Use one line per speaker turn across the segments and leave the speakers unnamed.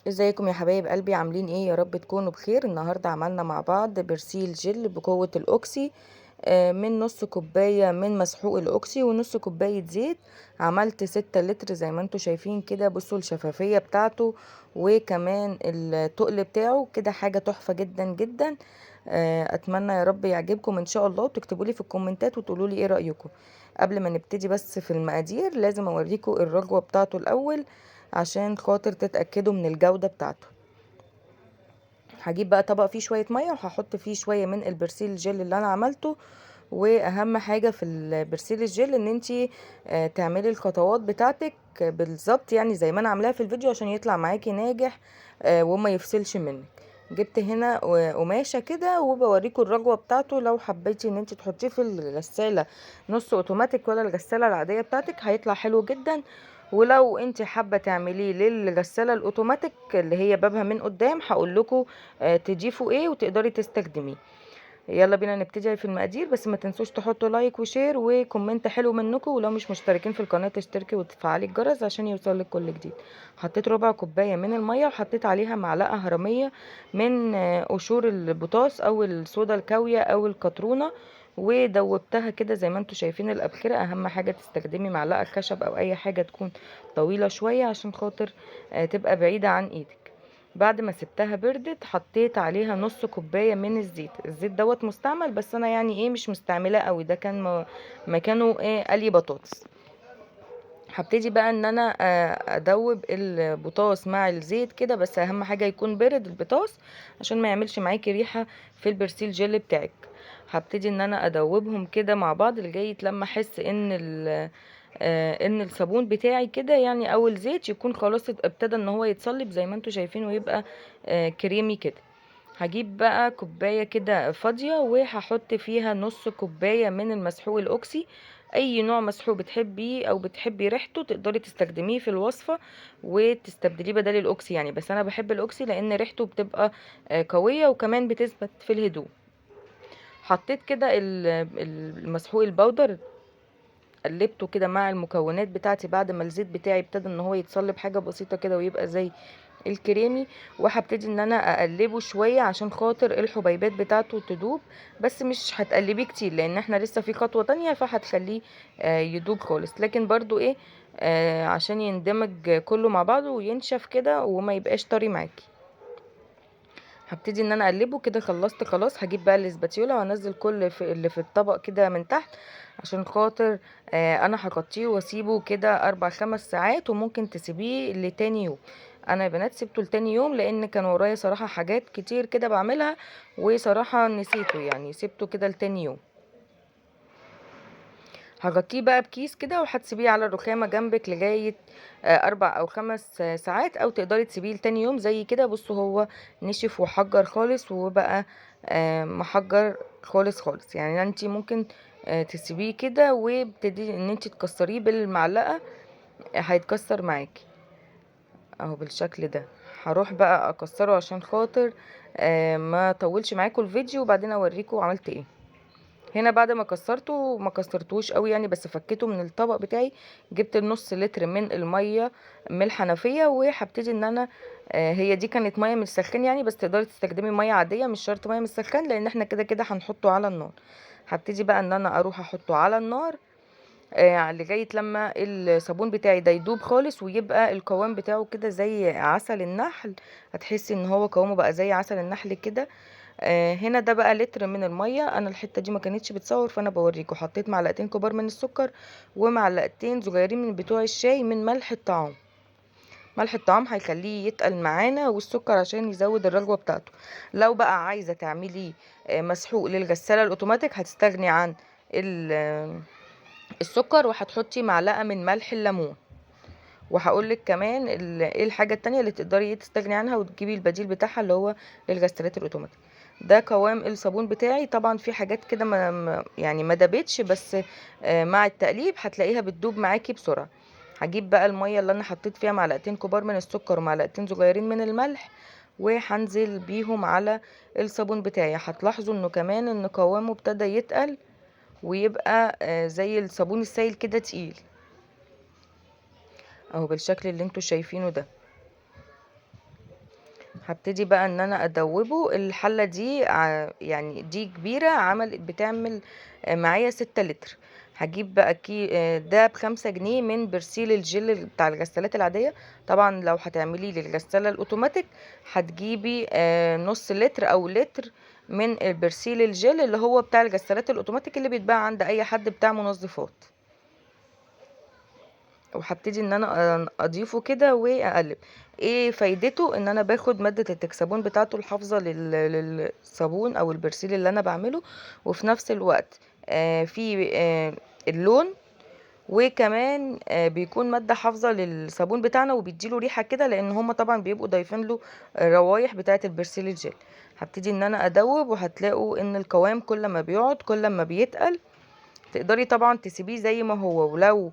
ازيكم يا حبايب قلبي، عاملين ايه؟ يا رب تكونوا بخير. النهارده عملنا مع بعض برسيل جل بقوة الاوكسي. من نص كوباية من مسحوق الاوكسي ونص كوباية زيت. عملت 6 لتر زي ما انتوا شايفين كده. بصوا الشفافية بتاعته وكمان التقل بتاعه كده، حاجة تحفة جدا جدا. اتمنى يا رب يعجبكم ان شاء الله، وتكتبوا لي في الكومنتات وتقولوا لي ايه رأيكم. قبل ما نبتدي بس في المقادير لازم اوريكم الرغوة بتاعته الاول عشان خاطر تتأكدوا من الجودة بتاعته. هجيب بقى طبق فيه شوية مية وهحط فيه شوية من البرسيل الجل اللي انا عملته. واهم حاجة في البرسيل الجل ان انتي تعملي الخطوات بتاعتك بالظبط، يعني زي ما انا عاملاها في الفيديو عشان يطلع معاكي ناجح وما يفصلش منك. جبت هنا قماشة كده وبوريكم الرجوة بتاعته. لو حبيتي ان انتي تحطيه في الغسالة نص اوتوماتيك ولا الغسالة العادية بتاعتك هيطلع حلو جدا. ولو انت حابة تعمليه للغسالة الاوتوماتيك اللي هي بابها من قدام هقول لكم تضيفوا ايه وتقدري تستخدميه. يلا بينا نبتدي في المقادير، بس ما تنسوش تحطوا لايك وشير وكومنت حلو منكم، ولو مش مشتركين في القناة تشتركي وتفعلي الجرس عشان يوصلك كل جديد. حطيت ربع كوباية من المية وحطيت عليها معلقة هرمية من قشور البوتاس او الصودا الكاوية او القطرونة، ودوبتها كده زي ما انتوا شايفين الابخرة. اهم حاجة تستخدمي معلقة خشب او اي حاجة تكون طويلة شوية عشان خاطر تبقى بعيدة عن ايدك. بعد ما سبتها بردت حطيت عليها نص كوباية من الزيت. الزيت دوت مستعمل، بس انا يعني ايه مش مستعملاه قوي، ده كان مكانه ايه قلي بطاطس. هبتدي بقى ان انا ادوب البطاطس مع الزيت كده، بس اهم حاجة يكون بارد البطاطس عشان ما يعملش معاكي ريحة في البرسيل جيل بتاعك. هبتدي ان انا ادوبهم كده مع بعض لغاية لما احس ان الصابون بتاعي كده يعني او الزيت يكون خلاص ابتدى ان هو يتصلب زي ما انتوا شايفين ويبقى كريمي كده. هجيب بقى كوباية كده فاضية وهحط فيها نص كوباية من المسحوق الأوكسي. أي نوع مسحوق بتحبيه أو بتحبي ريحته تقدري تستخدميه في الوصفة وتستبدليه بدل الأوكسي يعني، بس أنا بحب الأوكسي لأن ريحته بتبقى قوية وكمان بتثبت في الهدوء. حطيت كده المسحوق البودر، قلبته كده مع المكونات بتاعتي بعد ما الزيت بتاعي ابتدى ان هو يتصلب حاجة بسيطة كده ويبقى زي الكريمي. وهبتدي ان انا اقلبه شوية عشان خاطر الحبيبات بتاعته تدوب، بس مش هتقلبيه كتير لان احنا لسه في خطوة تانية فهتخليه يدوب خالص، لكن برضو ايه عشان يندمج كله مع بعضه وينشف كده وما يبقاش طري معاكي. هبتدي ان انا اقلبه كده. خلصت خلاص. هجيب بقى الاسباتيولا وانزل كل اللي في الطبق كده من تحت عشان خاطر انا هغطيه واسيبه كده 4 5 ساعات، وممكن تسيبيه لتاني يوم. انا يا بنات سبته لتاني يوم لان كان ورايا صراحة حاجات كتير كده بعملها وصراحة نسيته، يعني سبته كده لتاني يوم. هغطيه بقى بكيس كده وهتسيبيه على الرخامة جنبك لغاية 4 أو 5 ساعات، أو تقدري تسيبيه لتاني يوم زي كده. بصوا هو نشف وحجر خالص وبقى محجر خالص خالص. يعني انتي ممكن تسيبيه كده وابتدي ان انتي تكسريه بالمعلقة هيتكسر معاكي اهو بالشكل ده. هروح بقى اكسره عشان خاطر ما طولش معاكم الفيديو وبعدين اوريكم عملت ايه. هنا بعد ما كسرته ما كسرتوش قوي يعني، بس فكيته من الطبق بتاعي. جبت النص لتر من الميه من الحنفيه وهبتدي ان انا هي دي كانت ميه مش سخن يعني، بس تقدري تستخدمي ميه عاديه مش شرط ميه مش سخن لان احنا كده كده هنحطه على النار. هبتدي بقى ان انا اروح احطه على النار لغايه لما الصابون بتاعي ده يدوب خالص ويبقى القوام بتاعه كده زي عسل النحل. هتحسي ان هو قوامه بقى زي عسل النحل كده. هنا ده بقى لتر من الميه. انا الحته دي ما كانتش بتصور فانا بوريكم. حطيت معلقتين كبار من السكر ومعلقتين صغيرين من بتوع الشاي من ملح الطعام. ملح الطعام هيخليه يتقل معانا، والسكر عشان يزود الرغوه بتاعته. لو بقى عايزه تعملي مسحوق للغساله الاوتوماتيك هتستغني عن السكر وهتحطي معلقه من ملح الليمون. وهقولك كمان ايه الحاجة التانية اللي تقدري تستغني عنها وتجيبي البديل بتاعها اللي هو للغسالات الاوتوماتيك. ده قوام الصابون بتاعي. طبعا في حاجات كده يعني ما دابتش، بس مع التقليب هتلاقيها بتدوب معاكي بسرعة. هجيب بقى المية اللي انا حطيت فيها معلقتين كبار من السكر ومعلقتين صغيرين من الملح وهنزل بيهم على الصابون بتاعي. هتلاحظوا انه كمان ان قوامه ابتدى يتقل ويبقى زي الصابون السائل كده تقيل اهو بالشكل اللي انتوا شايفينه ده. هبتدي بقى ان انا ادوبه. الحلة دي يعني دي كبيرة، بتعمل معايا 6 لتر. هجيب بقى ده ب5 جنيه من برسيل الجل بتاع الغسالات العادية. طبعا لو هتعملي للغسالة الاوتوماتيك هتجيبي نص لتر او لتر من البرسيل الجل اللي هو بتاع الغسالات الاوتوماتيك اللي بيتباع عند اي حد بتاع منظفات. وهبتدي ان انا اضيفه كده واقلب. ايه فايدته؟ ان انا باخد مادة التكسبون بتاعته الحافظة للصابون او البرسيل اللي انا بعمله، وفي نفس الوقت في اللون، وكمان بيكون مادة حافظة للصابون بتاعنا وبيديله ريحة كده، لان هما طبعا بيبقوا ضايفين له روايح بتاعة البرسيل الجل. هبتدي ان انا ادوب، وهتلاقوا ان القوام كل ما بيقعد كل ما بيتقل. تقدري طبعا تسيبيه زي ما هو، ولو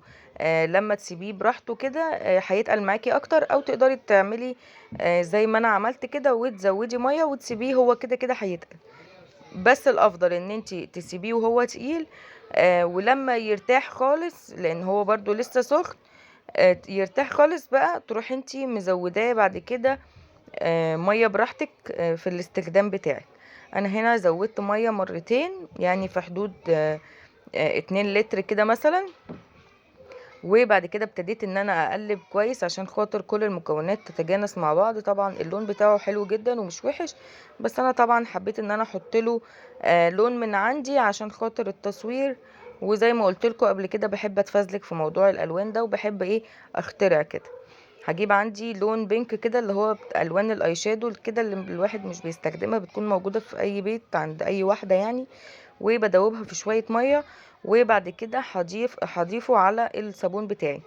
لما تسيبيه براحته كده هيتقل معاكي اكتر، او تقدري تعملي زي ما انا عملت كده وتزودي ميه وتسيبيه هو كده كده هيتقل. بس الافضل ان انتي تسيبيه وهو تقيل، ولما يرتاح خالص لان هو برضو لسه سخن، يرتاح خالص بقى تروحي انتي مزوداه بعد كده ميه براحتك في الاستخدام بتاعك. انا هنا زودت ميه مرتين، يعني في حدود 2 لتر كده مثلا. وبعد كده ابتديت ان انا اقلب كويس عشان خاطر كل المكونات تتجانس مع بعض. طبعا اللون بتاعه حلو جدا ومش وحش، بس انا طبعا حبيت ان انا احط له لون من عندي عشان خاطر التصوير. وزي ما قلت لكم قبل كده بحب اتفزلك في موضوع الالوان ده، وبحب اخترع كده. هجيب عندي لون بينك كده اللي هو الوان الاي شادو كده اللي الواحد مش بيستخدمها، بتكون موجوده في اي بيت عند اي واحده يعني. وبدوبها في شويه ميه، وبعد كده هضيفه على الصابون بتاعي.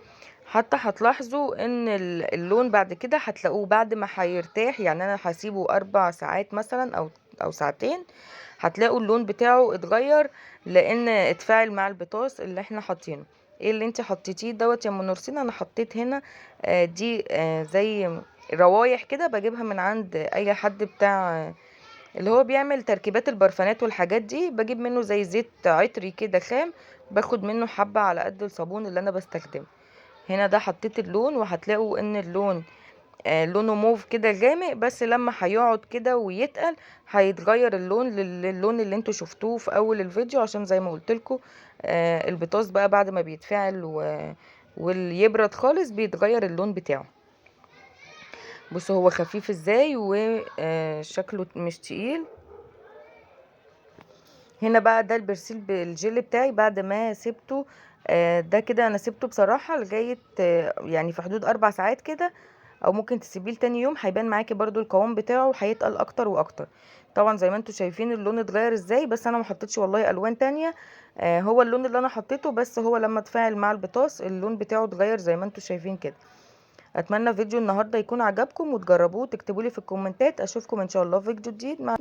حتى هتلاحظوا ان اللون بعد كده هتلاقوه بعد ما هيرتاح، يعني انا هسيبه 4 ساعات مثلا او ساعتين، هتلاقوا اللون بتاعه اتغير، لان اتفاعل مع البطاطس اللي احنا حاطينه. ايه اللي انت حطيتيه دوت يا ام نورسين؟ انا حطيت هنا دي زي روايح كده بجيبها من عند اي حد بتاع اللي هو بيعمل تركيبات البرفانات والحاجات دي، بجيب منه زي زيت عطري كده خام، باخد منه حبة على قد الصابون اللي انا بستخدمه. هنا ده حطيت اللون، وهتلاقوا ان اللون لونه موف كده غامق، بس لما هيقعد كده ويتقل هيتغير اللون للون اللي انتوا شفتوه في اول الفيديو. عشان زي ما قلتلكوا البطاطس بقى بعد ما بيتفاعل واليبرد خالص بيتغير اللون بتاعه. بصوا هو خفيف ازاي وشكله مش تقيل. هنا بقى ده البرسيل بالجل بتاعي بعد ما سبته. ده كده انا سبته بصراحة لغاية يعني في حدود 4 ساعات كده، او ممكن تسيبيه لتاني يوم هيبان معاكي برضو القوام بتاعه هيتقل اكتر واكتر. طبعا زي ما انتوا شايفين اللون اتغير ازاي، بس انا ما حطيتش والله الوان تانية. هو اللون اللي انا حطيته، بس هو لما اتفاعل مع البطاطس اللون بتاعه اتغير زي ما انتوا شايفين كده. اتمنى فيديو النهارده يكون عجبكم وتجربوه، تكتبوا لي في الكومنتات. اشوفكم ان شاء الله في فيديو جديد مع